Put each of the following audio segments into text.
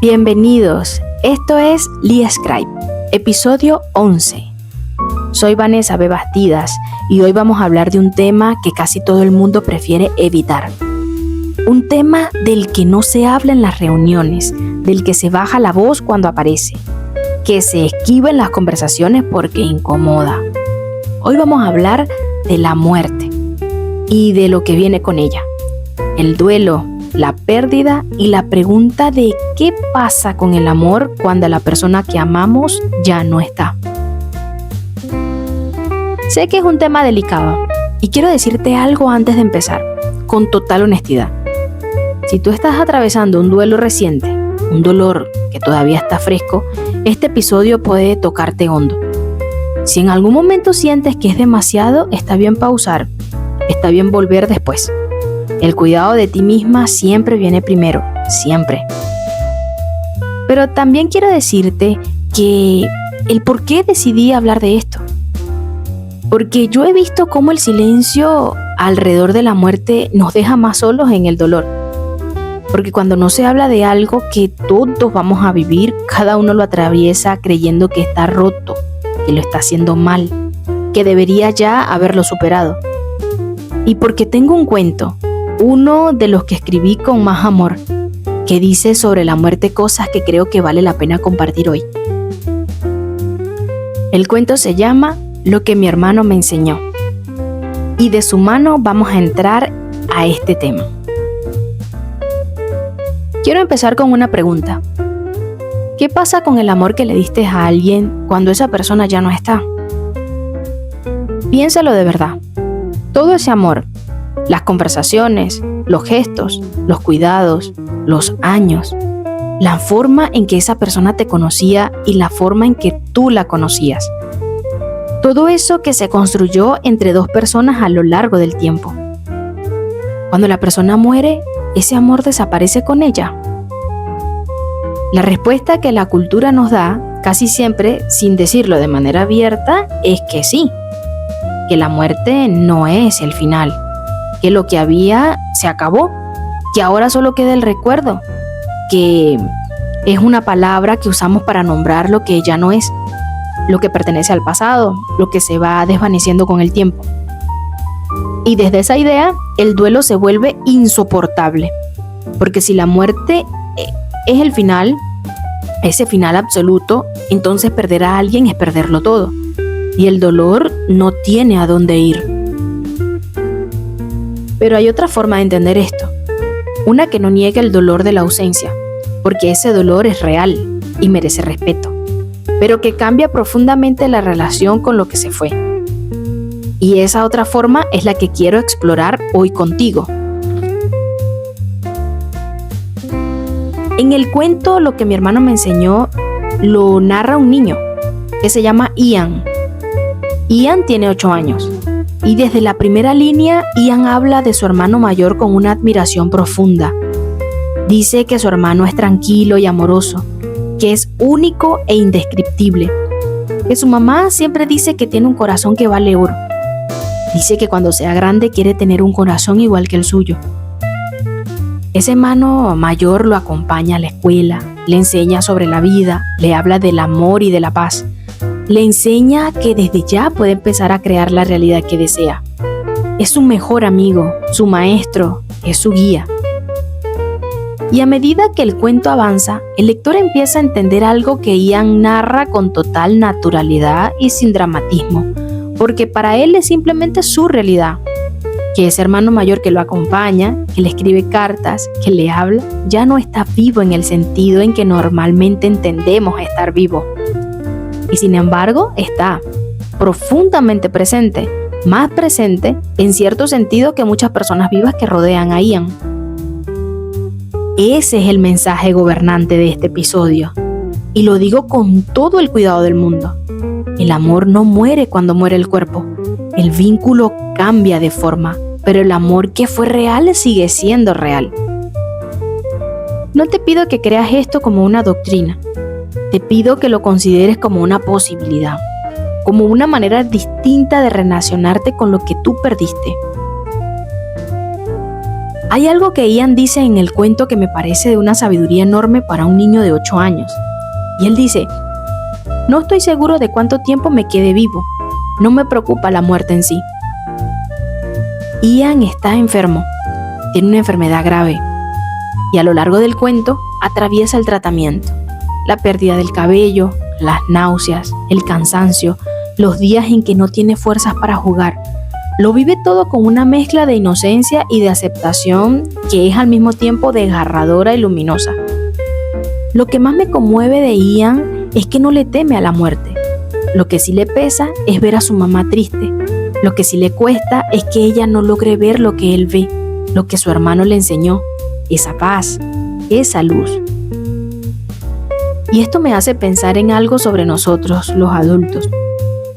Bienvenidos, esto es Lee Scribe, episodio 11. Soy Vanessa B. Bastidas y hoy vamos a hablar de un tema que casi todo el mundo prefiere evitar. Un tema del que no se habla en las reuniones, del que se baja la voz cuando aparece, que se esquiva en las conversaciones porque incomoda. Hoy vamos a hablar de la muerte y de lo que viene con ella. El duelo, la pérdida y la pregunta de qué pasa con el amor cuando la persona que amamos ya no está. Sé que es un tema delicado y quiero decirte algo antes de empezar, con total honestidad. Si tú estás atravesando un duelo reciente, un dolor que todavía está fresco, este episodio puede tocarte hondo. Si en algún momento sientes que es demasiado, está bien pausar, está bien volver después. El cuidado de ti misma siempre viene primero, siempre. Pero también quiero decirte que el por qué decidí hablar de esto. Porque yo he visto cómo el silencio alrededor de la muerte nos deja más solos en el dolor. Porque cuando no se habla de algo que todos vamos a vivir, cada uno lo atraviesa creyendo que está roto, que lo está haciendo mal, que debería ya haberlo superado. Y porque tengo un cuento, uno de los que escribí con más amor, que dice sobre la muerte cosas que creo que vale la pena compartir hoy. El cuento se llama Lo que mi hermano me enseñó. Y de su mano vamos a entrar a este tema. Quiero empezar con una pregunta. ¿Qué pasa con el amor que le diste a alguien cuando esa persona ya no está? Piénsalo de verdad. Todo ese amor, las conversaciones, los gestos, los cuidados, los años, la forma en que esa persona te conocía y la forma en que tú la conocías. Todo eso que se construyó entre dos personas a lo largo del tiempo. Cuando la persona muere, ¿ese amor desaparece con ella? La respuesta que la cultura nos da, casi siempre, sin decirlo de manera abierta, es que sí, que la muerte no es el final, que lo que había se acabó, que ahora solo queda el recuerdo, que es una palabra que usamos para nombrar lo que ya no es, lo que pertenece al pasado, lo que se va desvaneciendo con el tiempo. Y desde esa idea, el duelo se vuelve insoportable, porque si la muerte es el final, ese final absoluto, entonces perder a alguien es perderlo todo, y el dolor no tiene a dónde ir. Pero hay otra forma de entender esto, una que no niega el dolor de la ausencia, porque ese dolor es real y merece respeto, pero que cambia profundamente la relación con lo que se fue. Y esa otra forma es la que quiero explorar hoy contigo. En el cuento Lo que mi hermano me enseñó, lo narra un niño que se llama Ian. Ian tiene 8 años. Y desde la primera línea, Ian habla de su hermano mayor con una admiración profunda. Dice que su hermano es tranquilo y amoroso, que es único e indescriptible, que su mamá siempre dice que tiene un corazón que vale oro. Dice que cuando sea grande quiere tener un corazón igual que el suyo. Ese hermano mayor lo acompaña a la escuela, le enseña sobre la vida, le habla del amor y de la paz. Le enseña que desde ya puede empezar a crear la realidad que desea. Es su mejor amigo, su maestro, es su guía. Y a medida que el cuento avanza, el lector empieza a entender algo que Ian narra con total naturalidad y sin dramatismo, porque para él es simplemente su realidad. Que ese hermano mayor que lo acompaña, que le escribe cartas, que le habla, ya no está vivo en el sentido en que normalmente entendemos estar vivo. Y sin embargo, está profundamente presente, más presente en cierto sentido que muchas personas vivas que rodean a Ian. Ese es el mensaje gobernante de este episodio. Y lo digo con todo el cuidado del mundo. El amor no muere cuando muere el cuerpo. El vínculo cambia de forma, pero el amor que fue real sigue siendo real. No te pido que creas esto como una doctrina. Te pido que lo consideres como una posibilidad, como una manera distinta de relacionarte con lo que tú perdiste. Hay algo que Ian dice en el cuento que me parece de una sabiduría enorme para un niño de 8 años. Y él dice: no estoy seguro de cuánto tiempo me quede vivo. No me preocupa la muerte en sí. Ian está enfermo. Tiene una enfermedad grave. Y a lo largo del cuento atraviesa el tratamiento. La pérdida del cabello, las náuseas, el cansancio, los días en que no tiene fuerzas para jugar. Lo vive todo con una mezcla de inocencia y de aceptación que es al mismo tiempo desgarradora y luminosa. Lo que más me conmueve de Ian es que no le teme a la muerte. Lo que sí le pesa es ver a su mamá triste. Lo que sí le cuesta es que ella no logre ver lo que él ve, lo que su hermano le enseñó, esa paz, esa luz. Y esto me hace pensar en algo sobre nosotros, los adultos.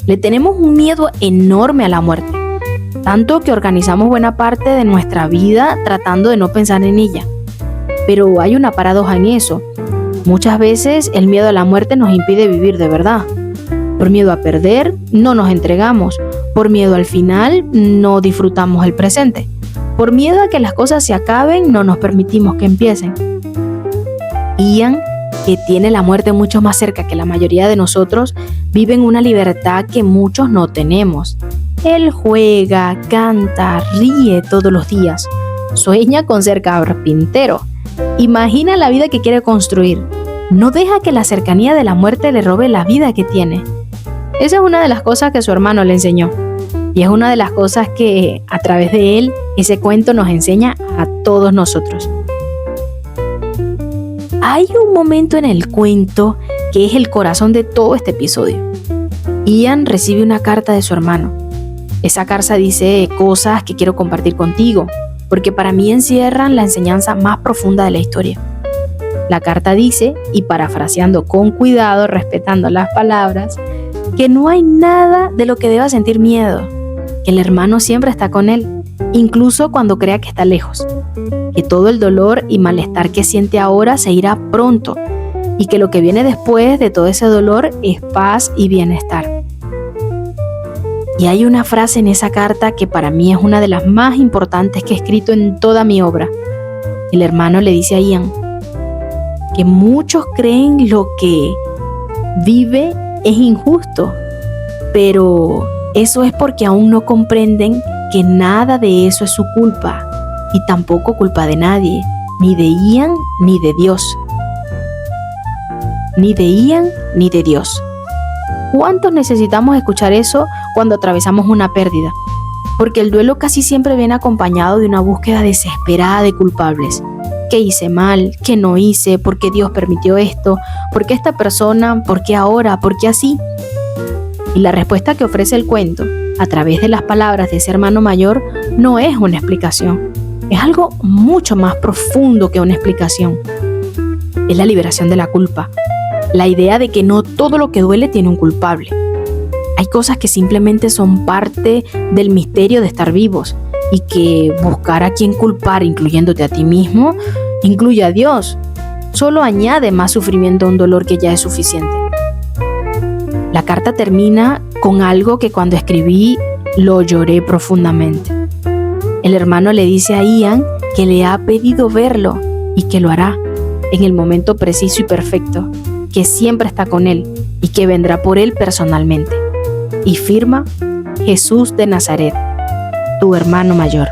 Le tenemos un miedo enorme a la muerte, tanto que organizamos buena parte de nuestra vida tratando de no pensar en ella. Pero hay una paradoja en eso. Muchas veces el miedo a la muerte nos impide vivir de verdad. Por miedo a perder, no nos entregamos. Por miedo al final, no disfrutamos el presente. Por miedo a que las cosas se acaben, no nos permitimos que empiecen. Ian, que tiene la muerte mucho más cerca que la mayoría de nosotros, vive en una libertad que muchos no tenemos. Él juega, canta, ríe todos los días. Sueña con ser carpintero. Imagina la vida que quiere construir. No deja que la cercanía de la muerte le robe la vida que tiene. Esa es una de las cosas que su hermano le enseñó. Y es una de las cosas que, a través de él, ese cuento nos enseña a todos nosotros. Hay un momento en el cuento que es el corazón de todo este episodio. Ian recibe una carta de su hermano. Esa carta dice cosas que quiero compartir contigo, porque para mí encierran la enseñanza más profunda de la historia. La carta dice, y parafraseando con cuidado, respetando las palabras, que no hay nada de lo que deba sentir miedo, que el hermano siempre está con él, incluso cuando crea que está lejos, que todo el dolor y malestar que siente ahora se irá pronto, y que lo que viene después de todo ese dolor es paz y bienestar. Y hay una frase en esa carta que para mí es una de las más importantes que he escrito en toda mi obra. El hermano le dice a Ian que muchos creen lo que vive es injusto, pero eso es porque aún no comprenden que nada de eso es su culpa y tampoco culpa de nadie, ni de Ian ni de Dios. Ni de Ian ni de Dios. ¿Cuántos necesitamos escuchar eso cuando atravesamos una pérdida? Porque el duelo casi siempre viene acompañado de una búsqueda desesperada de culpables. ¿Qué hice mal? ¿Qué no hice? ¿Por qué Dios permitió esto? ¿Por qué esta persona? ¿Por qué ahora? ¿Por qué así? Y la respuesta que ofrece el cuento, a través de las palabras de ese hermano mayor, no es una explicación. Es algo mucho más profundo que una explicación. Es la liberación de la culpa. La idea de que no todo lo que duele tiene un culpable. Hay cosas que simplemente son parte del misterio de estar vivos y que buscar a quien culpar, incluyéndote a ti mismo, incluye a Dios. Solo añade más sufrimiento a un dolor que ya es suficiente. La carta termina con algo que cuando escribí lo lloré profundamente. El hermano le dice a Ian que le ha pedido verlo y que lo hará en el momento preciso y perfecto, que siempre está con él y que vendrá por él personalmente. Y firma: Jesús de Nazaret, tu hermano mayor.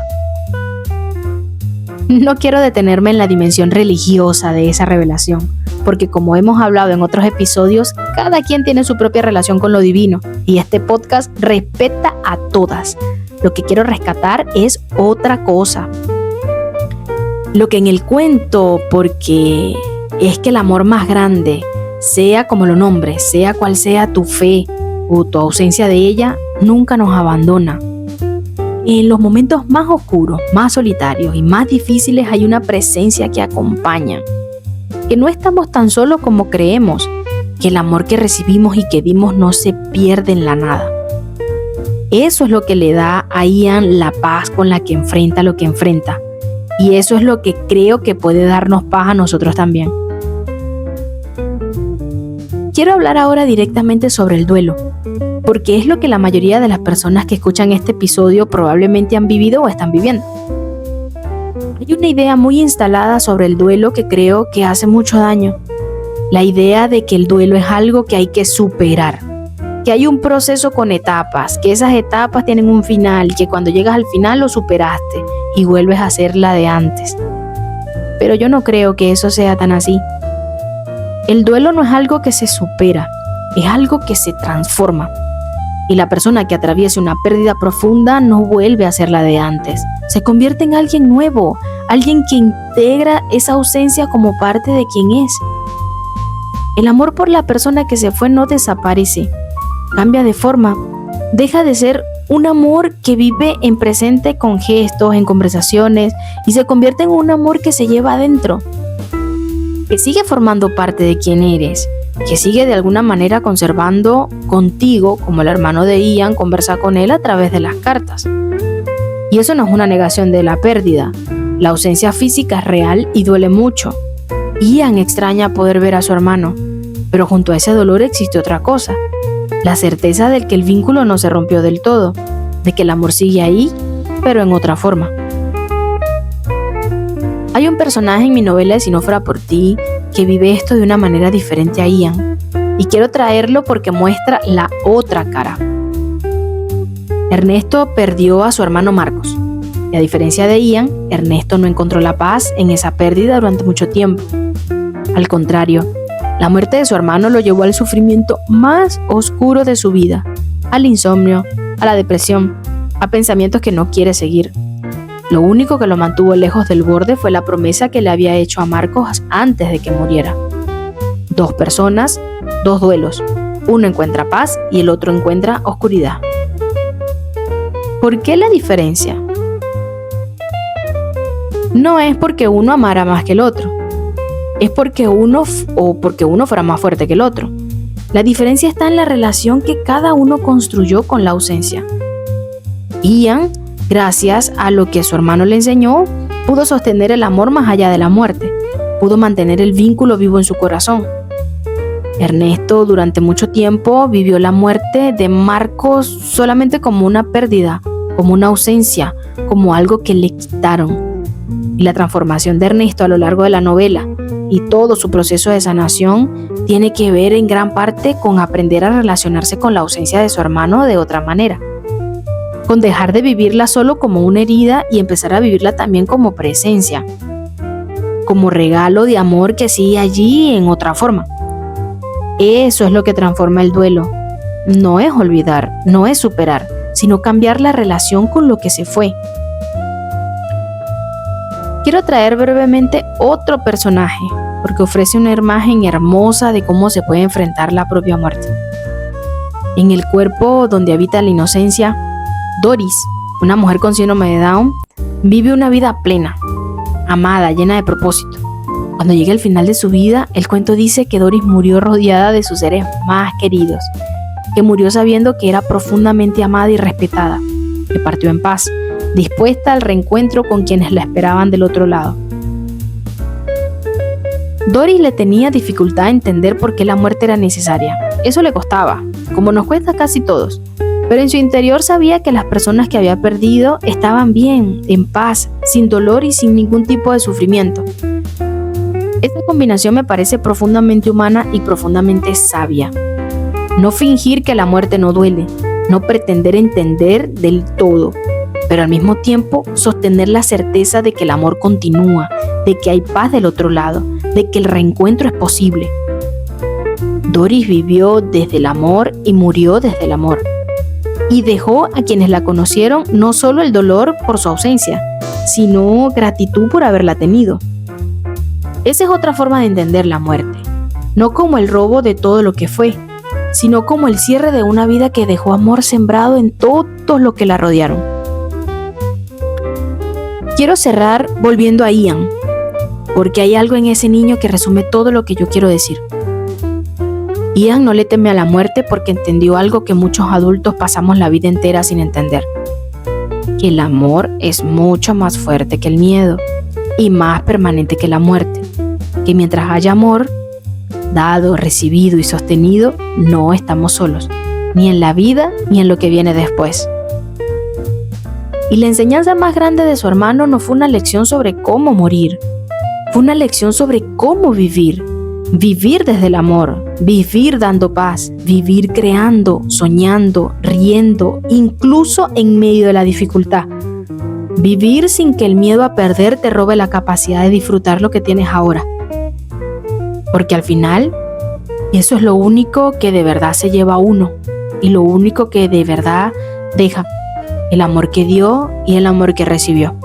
No quiero detenerme en la dimensión religiosa de esa revelación, porque como hemos hablado en otros episodios, cada quien tiene su propia relación con lo divino y este podcast respeta a todas. Lo que quiero rescatar es otra cosa. Lo que en el cuento, porque es que el amor más grande, sea como lo nombres, sea cual sea tu fe o tu ausencia de ella, nunca nos abandona. En los momentos más oscuros, más solitarios y más difíciles hay una presencia que acompaña, que no estamos tan solos como creemos, que el amor que recibimos y que dimos no se pierde en la nada. Eso es lo que le da a Ian la paz con la que enfrenta lo que enfrenta, y eso es lo que creo que puede darnos paz a nosotros también. Quiero hablar ahora directamente sobre el duelo, porque es lo que la mayoría de las personas que escuchan este episodio probablemente han vivido o están viviendo. Hay una idea muy instalada sobre el duelo que creo que hace mucho daño. La idea de que el duelo es algo que hay que superar, que hay un proceso con etapas, que esas etapas tienen un final, que cuando llegas al final lo superaste y vuelves a ser la de antes. Pero yo no creo que eso sea tan así. El duelo no es algo que se supera, es algo que se transforma. Y la persona que atraviese una pérdida profunda no vuelve a ser la de antes. Se convierte en alguien nuevo, alguien que integra esa ausencia como parte de quien es. El amor por la persona que se fue no desaparece, cambia de forma, deja de ser un amor que vive en presente con gestos, en conversaciones, y se convierte en un amor que se lleva adentro, que sigue formando parte de quien eres, que sigue de alguna manera conservando contigo, como el hermano de Ian conversa con él a través de las cartas. Y eso no es una negación de la pérdida. La ausencia física es real y duele mucho. Ian extraña poder ver a su hermano, pero junto a ese dolor existe otra cosa, la certeza de que el vínculo no se rompió del todo, de que el amor sigue ahí, pero en otra forma. Hay un personaje en mi novela de Si no fuera por ti que vive esto de una manera diferente a Ian, y quiero traerlo porque muestra la otra cara. Ernesto perdió a su hermano Marcos, y a diferencia de Ian, Ernesto no encontró la paz en esa pérdida durante mucho tiempo. Al contrario, la muerte de su hermano lo llevó al sufrimiento más oscuro de su vida, al insomnio, a la depresión, a pensamientos que no quiere seguir. Lo único que lo mantuvo lejos del borde fue la promesa que le había hecho a Marcos antes de que muriera. 2 personas, 2 duelos. Uno encuentra paz y el otro encuentra oscuridad. ¿Por qué la diferencia? No es porque uno amara más que el otro. Es porque uno fuera más fuerte que el otro. La diferencia está en la relación que cada uno construyó con la ausencia. Ian, gracias a lo que su hermano le enseñó, pudo sostener el amor más allá de la muerte, pudo mantener el vínculo vivo en su corazón. Ernesto durante mucho tiempo vivió la muerte de Marcos solamente como una pérdida, como una ausencia, como algo que le quitaron. Y la transformación de Ernesto a lo largo de la novela y todo su proceso de sanación tiene que ver en gran parte con aprender a relacionarse con la ausencia de su hermano de otra manera, con dejar de vivirla solo como una herida y empezar a vivirla también como presencia, como regalo de amor que sigue allí en otra forma. Eso es lo que transforma el duelo. No es olvidar, no es superar, sino cambiar la relación con lo que se fue. Quiero traer brevemente otro personaje, porque ofrece una imagen hermosa de cómo se puede enfrentar la propia muerte. En el cuerpo donde habita la inocencia, Doris, una mujer con síndrome de Down, vive una vida plena, amada, llena de propósito. Cuando llega el final de su vida, el cuento dice que Doris murió rodeada de sus seres más queridos, que murió sabiendo que era profundamente amada y respetada, que partió en paz, dispuesta al reencuentro con quienes la esperaban del otro lado. Doris le tenía dificultad a entender por qué la muerte era necesaria. Eso le costaba, como nos cuesta a casi todos. Pero en su interior sabía que las personas que había perdido estaban bien, en paz, sin dolor y sin ningún tipo de sufrimiento. Esta combinación me parece profundamente humana y profundamente sabia. No fingir que la muerte no duele, no pretender entender del todo, pero al mismo tiempo sostener la certeza de que el amor continúa, de que hay paz del otro lado, de que el reencuentro es posible. Doris vivió desde el amor y murió desde el amor. Y dejó a quienes la conocieron no solo el dolor por su ausencia, sino gratitud por haberla tenido. Esa es otra forma de entender la muerte, no como el robo de todo lo que fue, sino como el cierre de una vida que dejó amor sembrado en todos los que la rodearon. Quiero cerrar volviendo a Ian, porque hay algo en ese niño que resume todo lo que yo quiero decir. Ian no le teme a la muerte porque entendió algo que muchos adultos pasamos la vida entera sin entender: que el amor es mucho más fuerte que el miedo y más permanente que la muerte, que mientras haya amor, dado, recibido y sostenido, no estamos solos, ni en la vida ni en lo que viene después. Y la enseñanza más grande de su hermano no fue una lección sobre cómo morir, fue una lección sobre cómo vivir. Vivir desde el amor, vivir dando paz, vivir creando, soñando, riendo, incluso en medio de la dificultad. Vivir sin que el miedo a perder te robe la capacidad de disfrutar lo que tienes ahora. Porque al final, eso es lo único que de verdad se lleva a uno y lo único que de verdad deja, el amor que dio y el amor que recibió.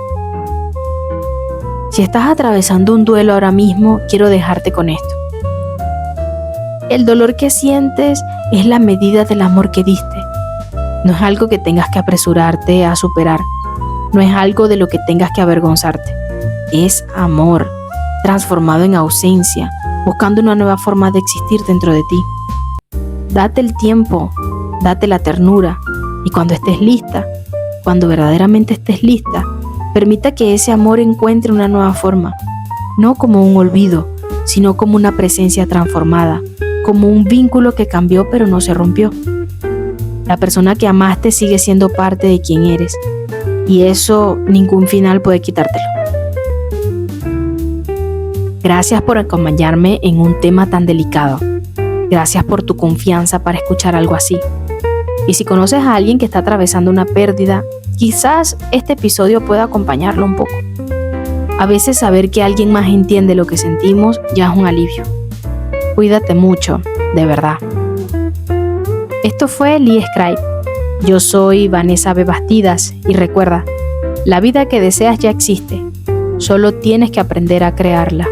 Si estás atravesando un duelo ahora mismo, quiero dejarte con esto. El dolor que sientes es la medida del amor que diste. No es algo que tengas que apresurarte a superar. No es algo de lo que tengas que avergonzarte. Es amor, transformado en ausencia, buscando una nueva forma de existir dentro de ti. Date el tiempo, date la ternura, y cuando estés lista, cuando verdaderamente estés lista, permita que ese amor encuentre una nueva forma, no como un olvido, sino como una presencia transformada, como un vínculo que cambió pero no se rompió. La persona que amaste sigue siendo parte de quien eres, y eso ningún final puede quitártelo. Gracias por acompañarme en un tema tan delicado. Gracias por tu confianza para escuchar algo así. Y si conoces a alguien que está atravesando una pérdida, quizás este episodio pueda acompañarlo un poco. A veces saber que alguien más entiende lo que sentimos ya es un alivio. Cuídate mucho, de verdad. Esto fue Lee Scribe. Yo soy Vanessa B. Bastidas y recuerda, la vida que deseas ya existe. Solo tienes que aprender a crearla.